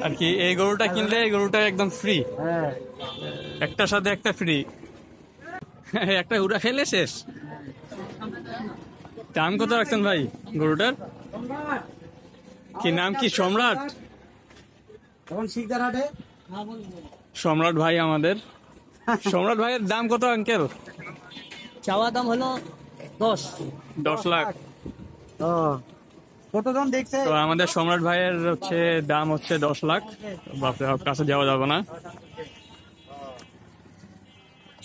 আর কি এই গরুটা কিনলে এই গরুটা একদম ফ্রি, একটার সাথে একটা ফ্রি। একটা উড়া খেলে শেষ। দাম কত রাখছেন ভাই গরুটার? কি নাম কি? সম্রাট? সম্রাট ভাই আমাদের। সম্রাট ভাইয়ের দাম কত আঙ্কেল? চাওয়া দাম হলো 10 লাখ। কতজন দেখছে? তো আমাদের সম্রাট ভাইয়ের হচ্ছে দাম হচ্ছে 10 লাখ। বাপরে বাপ, কাছে যাওয়া যাবে না।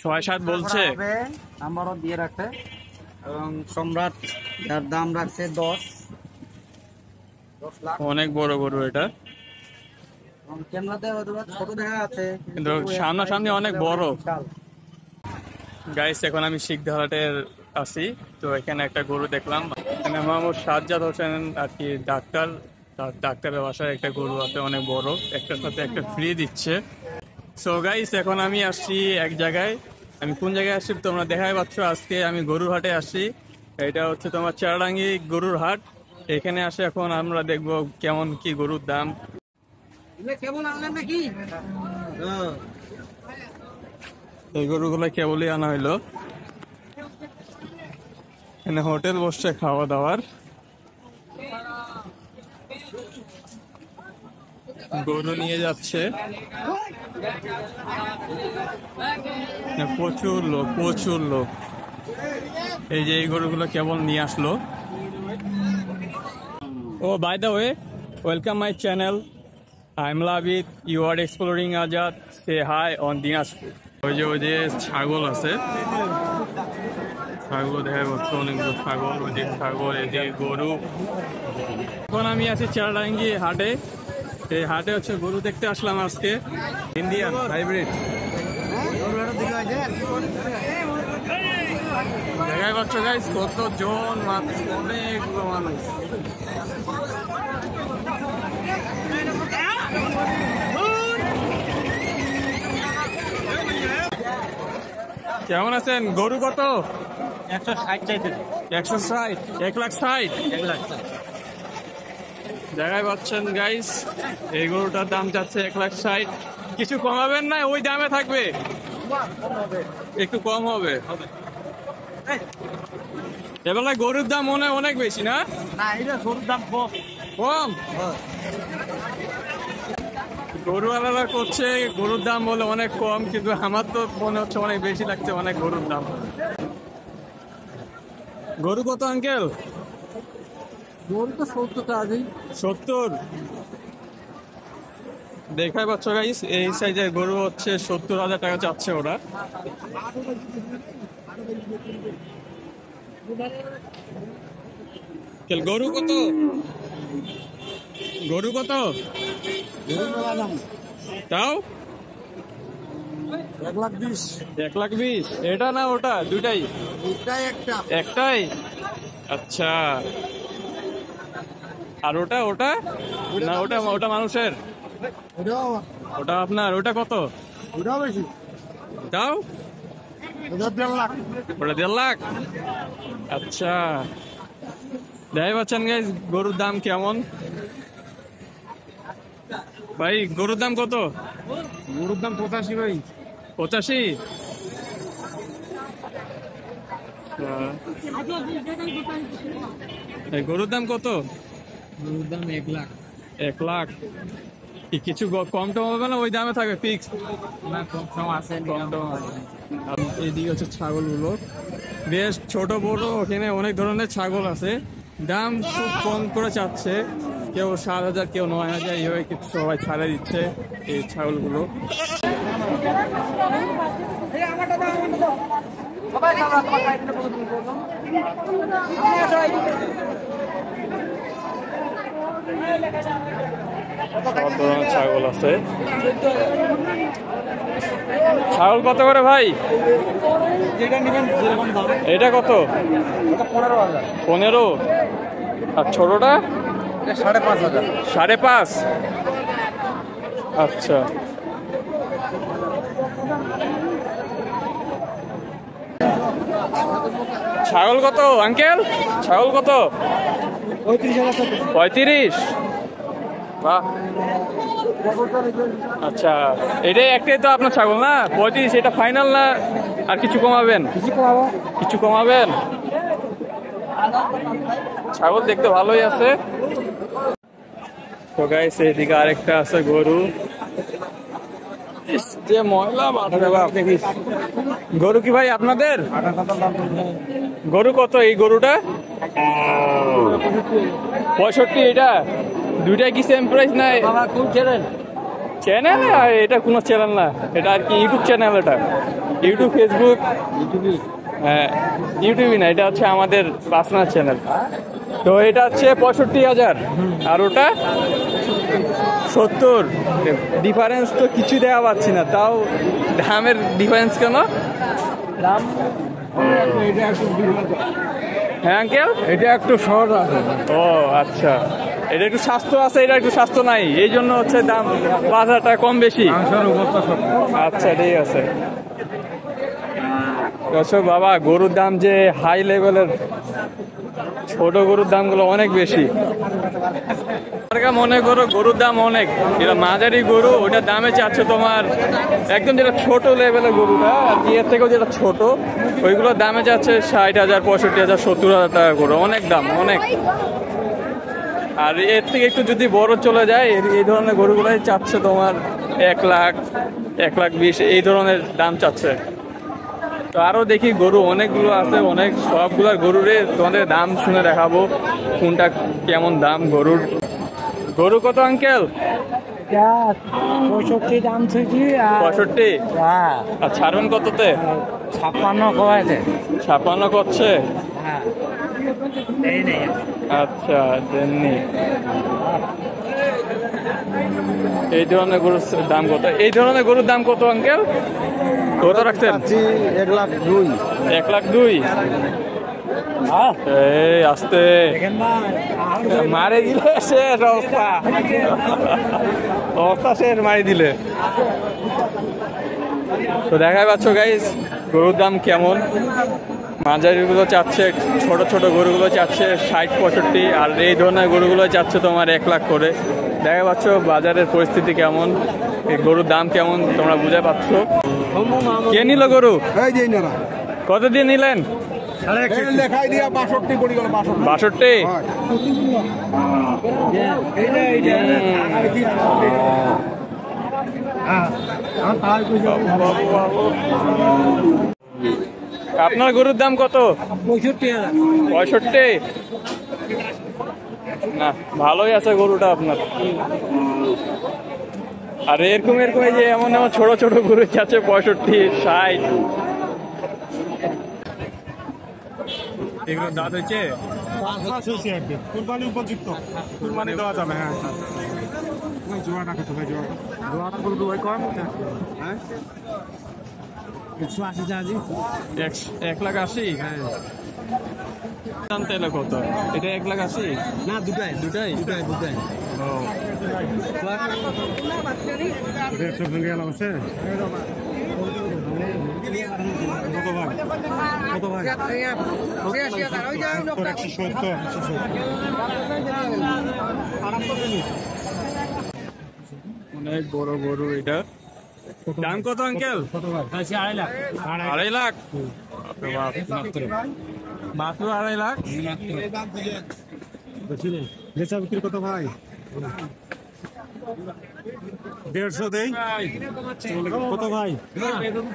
6-7 বলছে। নাম্বারও দিয়ে রাখছে এবং সম্রাট যার দাম রাখছে 10 লাখ। অনেক বড় গরু এটা, ক্যামেরাতে হয়তো ছোট দেখা যাচ্ছে কিন্তু সামনাসামনি অনেক বড়। গাইস, এখন আমি শিখদাহাটের আছি। তো এখানে একটা গরু দেখলাম। এখানে মোহাম্মদ সাজ্জাদ হোসেন আর কি ডাক্তার, তার ডাক্তারের বাসায় একটা গরু আছে অনেক বড়, একটার সাথে একটা ফ্রি দিচ্ছে। সো গাইস, এখন আমি আসছি এক জায়গায়। আমি কোন জায়গায় আসছি তোমরা দেখাই পাচ্ছ। আজকে আমি গরুর হাটে আসছি। এটা হচ্ছে তোমার চারাডাঙ্গি গরুর হাট। এখানে আসে এখন আমরা দেখবো কেমন কি গরুর দাম। কেমন আনলেন নাকি? এই গরুগুলো কেবলই আনা হইলো। এখানে হোটেল বসছে খাওয়া দাওয়ার। গরু নিয়ে যাচ্ছে, প্রচুর লোক, প্রচুর লোক। এই যে এই গরুগুলো কেবল নিয়ে আসলো। Oh by the way, welcome my channel. I am Lavit, you are exploring আজাদ, সে হাই অন দিনাজপুর। ওই যে ছাগল আছে, ছাগল দেখা যাচ্ছে অনেকগুলো ছাগল। ওই যে ছাগল, এই যে গরু। এখন আমি আছি চারাডাঙ্গি হাটে। এই হাটে হচ্ছে গরু দেখতে আসলাম আজকে, ইন্ডিয়ান হাইব্রিড। দেখাই পাচ্ছ গাইস কতজন মানুষ, অনেকগুলো মানুষ। কেমন আছেন? গরু কত? 160 চাইতে। 160, 1,60,000। দেখাই পাচ্ছেন গাইস, এই গরুটার দাম যাচ্ছে 1,60,000। কিছু কমাবেন না? ওই দামে থাকবে? একটু কম হবে। এবেলায় গরুর দাম মনে হয় অনেক বেশি না? না, এটা গরুর দাম কম। কম? গরুওয়ালারা করছে গরুর দাম বলে অনেক কম, কিন্তু আমার তো মনে হচ্ছে অনেক বেশি লাগছে, অনেক গরুর দাম। গরু কত আঙ্কেল? গরু তো 70 টাকা। 70? দেখাই পাচ্ছ গাইস, এই সাইজের গরু হচ্ছে 70,000 টাকা চাচ্ছে ওরা। গরু কত? গরু কত তাও? 1,20,000। 1,20,000? এটা না ওটা? দুইটাই? একটাই? আচ্ছা। আর ওটা না, ওটা মানুষের? ওটা আপনার? ওটা কত? তাও? ওটা 1.5 লাখ? আচ্ছা। দেখতে পাচ্ছেন গাইস গরুর দাম কেমন। ভাই গরুর দাম কত? গরুর দাম 85 ভাই। 85? গরুর দাম কত? গরুর দাম 1 লাখ। 1 লাখ? কিছু কম টম হবে না? ওই দামে থাকবে ফিক্স? না, কম আছে। এইদিকে হচ্ছে ছাগলগুলো বেশ ছোট বড়, ওখানে অনেক ধরনের ছাগল আছে। দাম খুব কম করে চাচ্ছে, কেউ 7,000, কেউ 9,000, এইভাবে কিছু সবাই ছাড়ে দিচ্ছে এই ছাগলগুলো। সব ধরনের ছাগল আছে। ছাগল কত করে ভাই? এটা কত? 15? আর ছোটটা? 5,500। 5.5? আচ্ছা। ছাগল কত আঙ্কেল? ছাগল কত? 35,000। 35? বাহ, আচ্ছা এটাই একটাই তো আপনার ছাগল না 35, এটা ফাইনাল না আর কিছু কমাবেন? কিছু কমাবেন? ছাগল দেখতে ভালোই আছে। তো গাইস এদিকে আরেকটা আছে গরু, ইস, যে ময়লা বাপরে বাপ। গরু কি ভাই আপনাদের? গরু কত এই গরুটা? 65। এটা দুইটাই কি সেম প্রাইস নাই? চ্যানেল? এটা কোনো চ্যানেল না, এটা আর কি ইউটিউব চ্যানেল। এটা ইউটিউব, ফেসবুক, হ্যাঁ ইউটিউবই না, এটা হচ্ছে আমাদের পার্সোনাল চ্যানেল। তো এটা হচ্ছে 65,000 আর ওটা 70। ডিফারেন্স তো কিছু দেওয়া পাচ্ছি না, তাও দামের ডিফারেন্স কেন? হ্যাঁ আঙ্কেল, এটা একটু সহজ আছে। ও আচ্ছা, এটা একটু স্বাস্থ্য আছে, এটা একটু স্বাস্থ্য নাই, এই জন্য হচ্ছে দাম 5,000 টাকা কম বেশি। আচ্ছা ঠিক আছে। দর্শক বাবা, গরুর দাম যে হাই লেভেলের, ছোট গরুর দামগুলো অনেক বেশি। মনে করো গরুর দাম অনেক, যেটা মাঝারি গরু ওইটার দামে চাচ্ছে তোমার একদম যেটা ছোট লেভেলের গরুটা আর কি, এর থেকেও যেটা ছোট ওইগুলোর দামে যাচ্ছে 60,000, 65,000, 70,000 টাকা করে। অনেক দাম, অনেক। আর এর থেকে একটু যদি বড় চলে যায়, এই ধরনের গরুগুলাই চাচ্ছে তোমার 1 লাখ, 1,20,000 এই ধরনের দাম চাচ্ছে। তো আরো দেখি গরু অনেকগুলো আছে, অনেক সবগুলার গরুরে তোমাদের দাম শুনে দেখাবো কোনটা কেমন দাম গরুর। গরু কত আঙ্কেল? 65 দাম থেকে 65। আর ছাড়বেন কততে? 56 কয়েছে। 56 করছে? হ্যাঁ, আচ্ছা দেননি। এই ধরনের গরুর দাম কত? এই ধরনের গরুর দাম কত আঙ্কেল? কত রাখছেন? 1,02,000। 1,02,000? এই আস্তে মারে দিলে শেষ অবস্থা, অবস্থা শেষ, মারি দিলে। তো দেখাই পাচ্ছ গাইস গরুর দাম কেমন। মাঝারিগুলো চাচ্ছে, ছোট ছোট গরুগুলো চাচ্ছে 60-65, আর এই ধরনের গরুগুলো চাচ্ছে তোমার 1 লাখ করে। দেখা পাচ্ছ বাজারের পরিস্থিতি কেমন, এই গরুর দাম কেমন তোমরা বুঝে পাচ্ছ। কে নিল গরু? কত দিয়ে নিলেন? 62। আপনার গরুর দাম কত? 65। না ভালোই আছে গরুটা আপনার। আর এরকম এরকম এই যে এমন এমন ছোট ছোট গরু যাচ্ছে 65, 60। এগুলোর দাঁত হয়েছে কুরবানি উপযুক্ত, কুরবানি দেওয়া যাবে। হ্যাঁ জোয়া রাখে তো ভাই, জোয়া বলবো ভাই কম। হ্যাঁ 180 চার্জি, 1,80,000। হ্যাঁ জানতে এলো কত? এটা 1,80,000 না, দুটাই। ও 150 ভেঙে গেলাম আছে। কত ভাই? কত ভাই? 170। অনেক বড় গরু এটা। দাম কত আঙ্কেল? কত ভাই? 2.5 লাখ। 2.5 লাখ? মাত্র 2.5 লাখ? বেচা বিক্রি কত ভাই? 150 দেই। কত ভাই?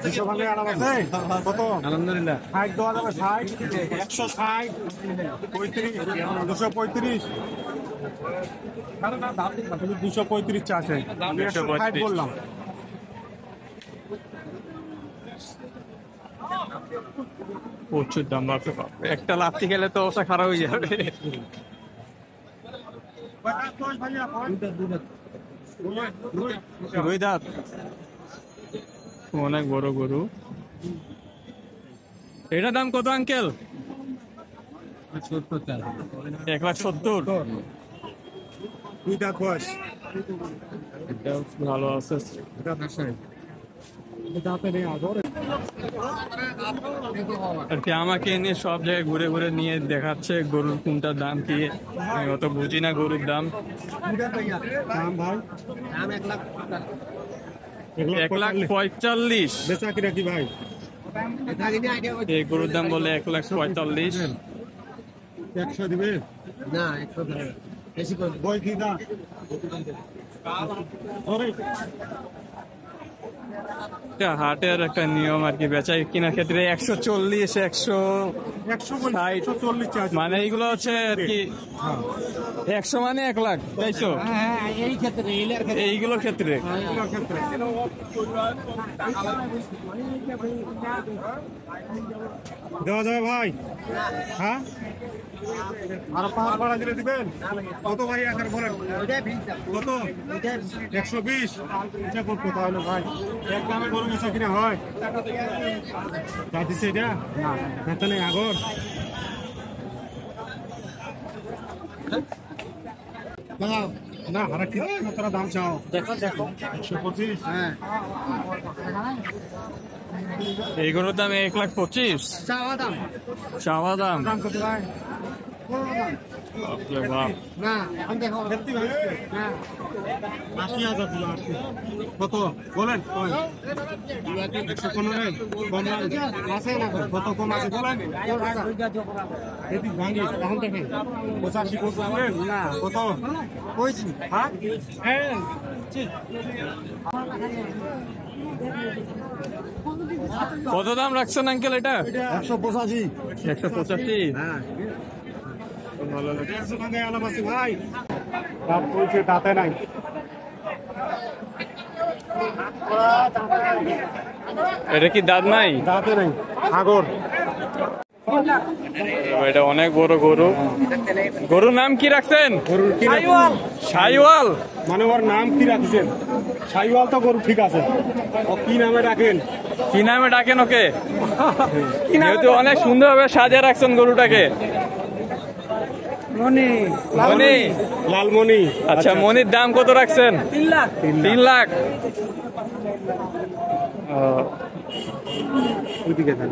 200 ভাঙে আরাম আছে। কত? আলহামদুলিল্লাহ। 60 দেওয়া যাবে। 60, 160, 35, 235। 235 চাচ্ছে। 160 বললাম। প্রচুর দাম, বাপরে বাপ। একটা লাত্তি খেলে তো অবস্থা খারাপ হয়ে যাবে। দুই দাঁত, অনেক বড় গরু। এটার দাম কত আঙ্কেল? 1,70,000। দুই দাঁত বয়স। ভালো আছে। দাঁতে নেই আগর আর কি আমাকে নিয়ে সব জায়গায় ঘুরে ঘুরে নিয়ে দেখাচ্ছে গরুর কোনটার দাম কি। আমি অত বুঝি না গরুর দাম। দাম ভাই দাম 1 লাখ 1,45,000। বেচা কিনা কি ভাই? এই গরুর দাম বলে 1,45,000। 100 দিবে না 100 বেশি করে বই কি দা ওরে এটা হাটের একটা নিয়ম আর কি, বেচা কিনা ক্ষেত্রে 140, 140 চার্জ মানে এইগুলো হচ্ছে আর কি 100 মানে 1 লাখ, তাই তো? হ্যাঁ এই ক্ষেত্রে এইগুলোর ক্ষেত্রে দেওয়া যাবে ভাই? হ্যাঁ আর 5 ভাড়া দিলে দিবেন? কত ভাই এখন বলেন? কত? 120 এটা করবো তাহলে ভাই। এক দামে গরু বেচা কিনা হয়? যা দিছে এটা না বেচা নেই আগর। না হারা কি তোরা দাম চাও? দেখো 125। হ্যাঁ এই গরুর দাম 1,25,000 চাওয়া দাম চাওয়া দাম। দাম কত ভাই? বাপরে বাপ। না এখন দেখো সত্যি ভাই? না 80,000 দিল 80। কত বলেন? 115 কম আছে না কত কম আছে বলেন? এটি ভাঙি এখন দেখেন 85 কত বলেন? না কত কইছি হ্যাঁ হ্যাঁ কত দাম রাখছেন আঙ্কেল এটা? 185। 185। হ্যাঁ ভালো লাগে 100 টাকায় আলাপ আছে ভাই। দাম বলছে দাঁতে নাই। এটা কি দাঁত নাই? দাঁতে নাই আগর। এটা অনেক বড় গরু। গরুর নাম কি রাখছেন? গরুর কি শাইওয়াল। মানে ওর নাম কি রাখছেন? শাইওয়াল তো গরু ঠিক আছে, ও কি নামে ডাকেন? কি নামে ডাকেন ওকে? যেহেতু অনেক সুন্দরভাবে সাজিয়ে রাখছেন গরুটাকে। মনি মনি। লালমণি। আচ্ছা, মনির দাম কত রাখছেন? 3 লাখ 3 লাখ। ওইদিকে যান।